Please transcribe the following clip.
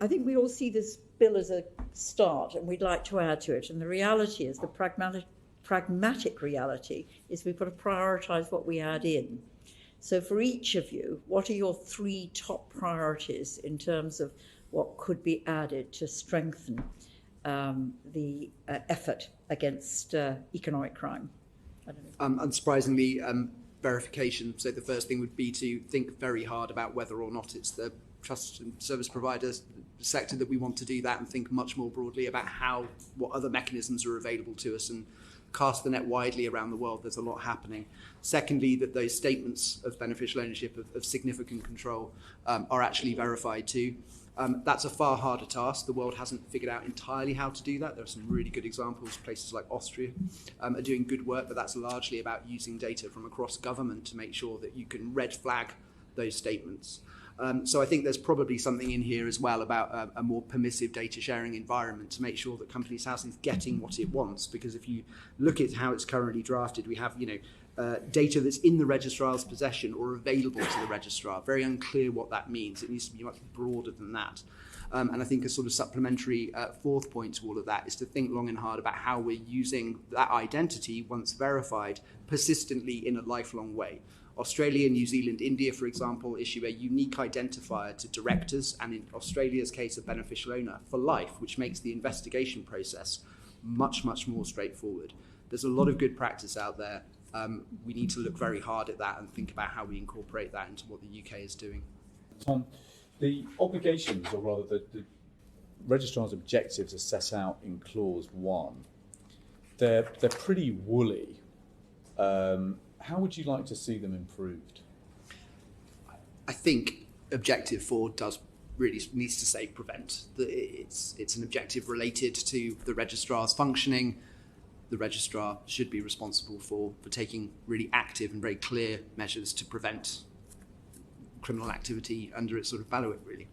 I think we all see this bill as a start and we'd like to add to it. And the reality is, the pragmatic reality is we've got to prioritise what we add in. So for each of you, what are your 3 top priorities in terms of what could be added to strengthen the effort against economic crime? I don't know. Unsurprisingly, verification. So the first thing would be to think very hard about whether or not it's the trust and service provider sector that we want to do that, and think much more broadly about what other mechanisms are available to us, and cast the net widely around the world. There's a lot happening. Secondly, that those statements of beneficial ownership of significant control are actually verified too. That's a far harder task. The world hasn't figured out entirely how to do that. There are some really good examples. Places like Austria are doing good work, but that's largely about using data from across government to make sure that you can red flag those statements. So I think there's probably something in here as well about a more permissive data sharing environment to make sure that Companies House is getting what it wants. Because if you look at how it's currently drafted, we have data that's in the registrar's possession or available to the registrar. Very unclear what that means. It needs to be much broader than that. And I think a sort of supplementary 4th point to all of that is to think long and hard about how we're using that identity, once verified, persistently in a lifelong way. Australia, New Zealand, India, for example, issue a unique identifier to directors, and in Australia's case, a beneficial owner for life, which makes the investigation process much, much more straightforward. There's a lot of good practice out there. We need to look very hard at that and think about how we incorporate that into what the UK is doing. Tom, the obligations, or rather the registrar's objectives, are set out in clause 1. They're pretty woolly. How would you like to see them improved? I think objective 4 needs to say prevent. It's an objective related to the registrar's functioning. The registrar should be responsible for taking really active and very clear measures to prevent criminal activity under its sort of bailiwick, really.